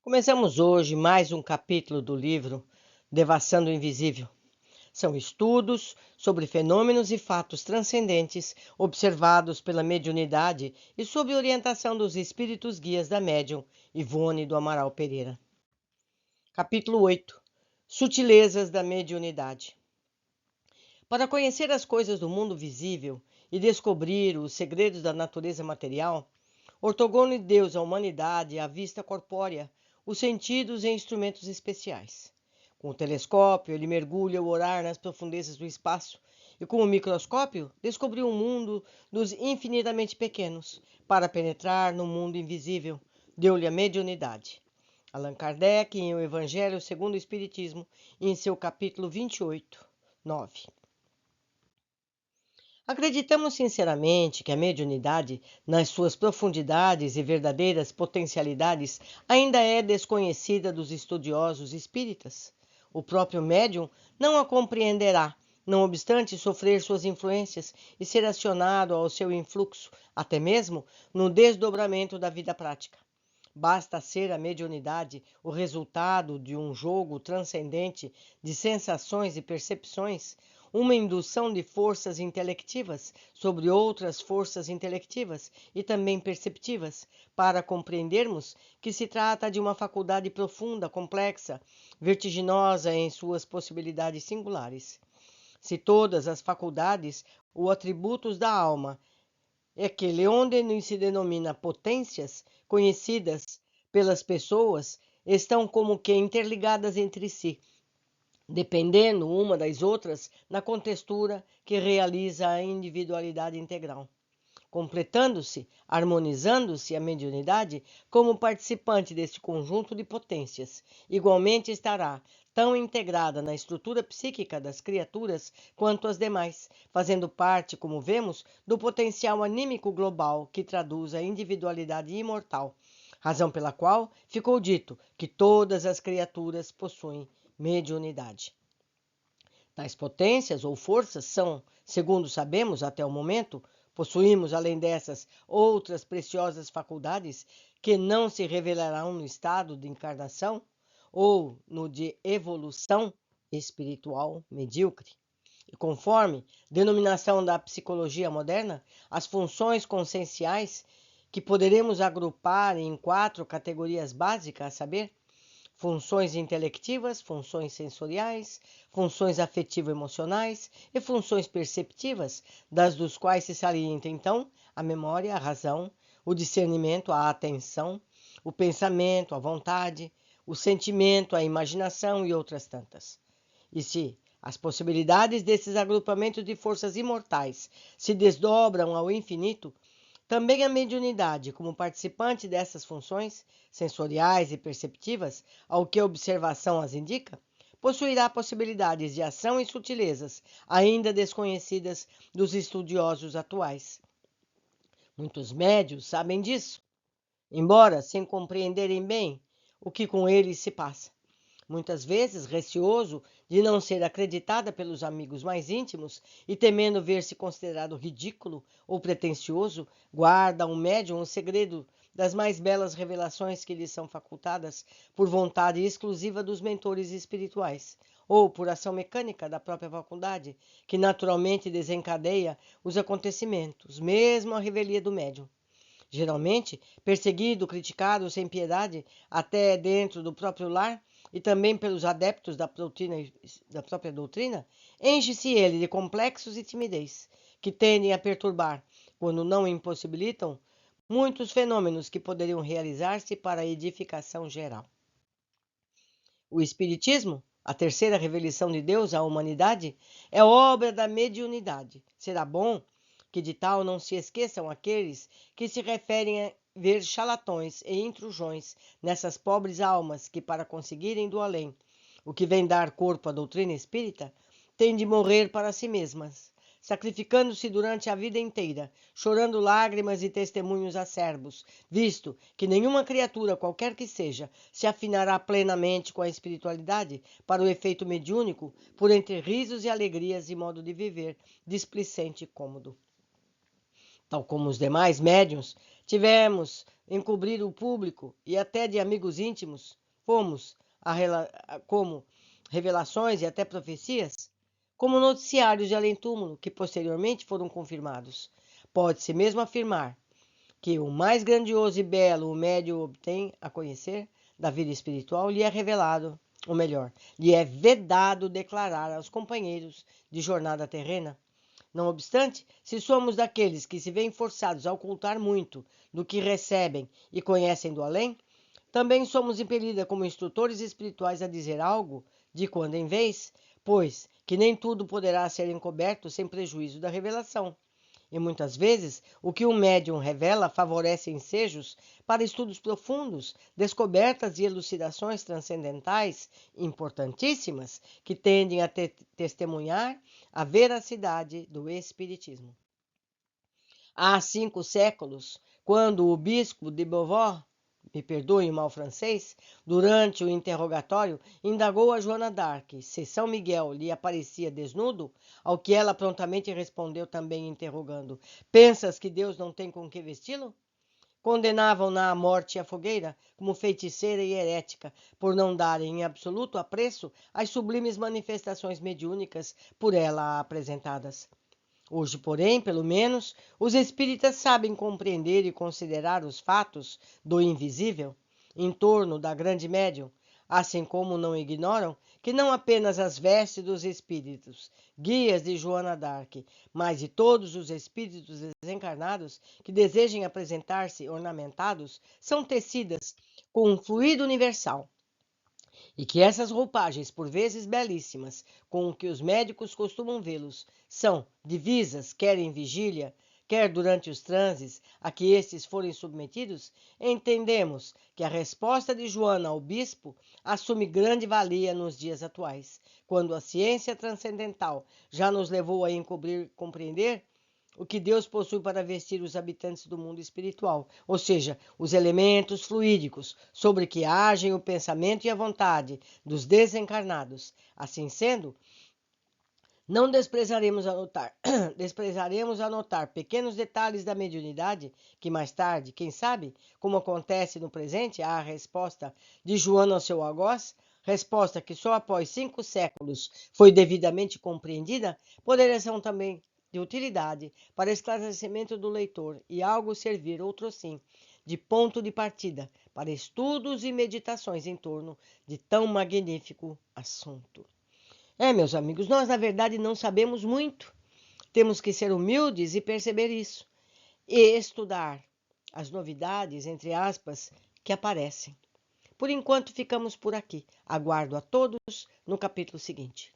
Começamos hoje mais um capítulo do livro Devassando o Invisível. São estudos sobre fenômenos e fatos transcendentes observados pela mediunidade e sob orientação dos espíritos guias da médium Ivone do Amaral Pereira. Capítulo 8. Sutilezas da mediunidade. Para conhecer as coisas do mundo visível e descobrir os segredos da natureza material, ortogou-lhe Deus à humanidade a vista corpórea, os sentidos e instrumentos especiais. Com o telescópio, ele mergulha o olhar nas profundezas do espaço e, com o microscópio, descobriu um mundo dos infinitamente pequenos para penetrar no mundo invisível. Deu-lhe a mediunidade. Allan Kardec, em O Evangelho segundo o Espiritismo, em seu capítulo 28, 9. Acreditamos sinceramente que a mediunidade, nas suas profundidades e verdadeiras potencialidades, ainda é desconhecida dos estudiosos espíritas. O próprio médium não a compreenderá, não obstante sofrer suas influências e ser acionado ao seu influxo, até mesmo no desdobramento da vida prática. Basta ser a mediunidade o resultado de um jogo transcendente de sensações e percepções, uma indução de forças intelectivas sobre outras forças intelectivas e também perceptivas, para compreendermos que se trata de uma faculdade profunda, complexa, vertiginosa em suas possibilidades singulares. Se todas as faculdades ou atributos da alma é aquele onde se denomina potências, conhecidas pelas pessoas, estão como que interligadas entre si, dependendo uma das outras na contextura que realiza a individualidade integral. Completando-se, harmonizando-se a mediunidade como participante deste conjunto de potências, igualmente estará tão integrada na estrutura psíquica das criaturas quanto as demais, fazendo parte, como vemos, do potencial anímico global que traduz a individualidade imortal, razão pela qual ficou dito que todas as criaturas possuem mediunidade. Tais potências ou forças são, segundo sabemos até o momento, possuímos, além dessas, outras preciosas faculdades que não se revelarão no estado de encarnação ou no de evolução espiritual medíocre. E conforme denominação da psicologia moderna, as funções conscienciais que poderemos agrupar em 4 categorias básicas, a saber, funções intelectivas, funções sensoriais, funções afetivo-emocionais e funções perceptivas, das dos quais se salienta, então, a memória, a razão, o discernimento, a atenção, o pensamento, a vontade, o sentimento, a imaginação e outras tantas. E se as possibilidades desses agrupamentos de forças imortais se desdobram ao infinito, também a mediunidade, como participante dessas funções sensoriais e perceptivas, ao que a observação as indica, possuirá possibilidades de ação e sutilezas ainda desconhecidas dos estudiosos atuais. Muitos médios sabem disso, embora sem compreenderem bem o que com eles se passa. Muitas vezes, receoso de não ser acreditada pelos amigos mais íntimos e temendo ver-se considerado ridículo ou pretensioso, guarda um médium o segredo das mais belas revelações que lhes são facultadas por vontade exclusiva dos mentores espirituais, ou por ação mecânica da própria faculdade, que naturalmente desencadeia os acontecimentos, mesmo a revelia do médium. Geralmente, perseguido, criticado sem piedade, até dentro do próprio lar, e também pelos adeptos da própria doutrina, enche-se ele de complexos e timidez, que tendem a perturbar, quando não impossibilitam, muitos fenômenos que poderiam realizar-se para a edificação geral. O Espiritismo, a terceira revelação de Deus à humanidade, é obra da mediunidade. Será bom que de tal não se esqueçam aqueles que se referem a ver charlatões e intrusões nessas pobres almas que, para conseguirem do além o que vem dar corpo à doutrina espírita, têm de morrer para si mesmas, sacrificando-se durante a vida inteira, chorando lágrimas e testemunhos acerbos, visto que nenhuma criatura, qualquer que seja, se afinará plenamente com a espiritualidade para o efeito mediúnico, por entre risos e alegrias e modo de viver displicente e cômodo. Tal como os demais médiuns, tivemos encobrir o público e até de amigos íntimos, como revelações e até profecias, como noticiários de além-túmulo que posteriormente foram confirmados. Pode-se mesmo afirmar que o mais grandioso e belo o médium obtém a conhecer da vida espiritual lhe é revelado, ou melhor, lhe é vedado declarar aos companheiros de jornada terrena. Não obstante, se somos daqueles que se veem forçados a ocultar muito do que recebem e conhecem do além, também somos impelidos como instrutores espirituais a dizer algo de quando em vez, pois que nem tudo poderá ser encoberto sem prejuízo da revelação. E muitas vezes o que o médium revela favorece ensejos para estudos profundos, descobertas e elucidações transcendentais importantíssimas que tendem a testemunhar a veracidade do Espiritismo. Há 5 séculos, quando o bispo de Beauvoir, me perdoe o mal francês, durante o interrogatório, indagou a Joana d'Arc se São Miguel lhe aparecia desnudo, ao que ela prontamente respondeu também interrogando: Pensas que Deus não tem com que vesti-lo? Condenavam-na à morte e à fogueira como feiticeira e herética, por não darem em absoluto apreço às sublimes manifestações mediúnicas por ela apresentadas. Hoje, porém, pelo menos, os espíritas sabem compreender e considerar os fatos do invisível em torno da grande médium, assim como não ignoram que não apenas as vestes dos espíritos, guias de Joana d'Arc, mas de todos os espíritos desencarnados que desejem apresentar-se ornamentados, são tecidas com um fluido universal e que essas roupagens, por vezes belíssimas, com que os médicos costumam vê-los, são divisas, quer em vigília, quer durante os transes a que estes forem submetidos, entendemos que a resposta de Joana ao bispo assume grande valia nos dias atuais, quando a ciência transcendental já nos levou a compreender o que Deus possui para vestir os habitantes do mundo espiritual, ou seja, os elementos fluídicos sobre que agem o pensamento e a vontade dos desencarnados. Assim sendo, não desprezaremos anotar pequenos detalhes da mediunidade que mais tarde, quem sabe, como acontece no presente, a resposta de Joana ao seu algoz, resposta que só após 5 séculos foi devidamente compreendida, poderão também de utilidade para esclarecimento do leitor e algo servir, outro sim, de ponto de partida para estudos e meditações em torno de tão magnífico assunto. Meus amigos, nós na verdade não sabemos muito. Temos que ser humildes e perceber isso. E estudar as novidades, entre aspas, que aparecem. Por enquanto ficamos por aqui. Aguardo a todos no capítulo seguinte.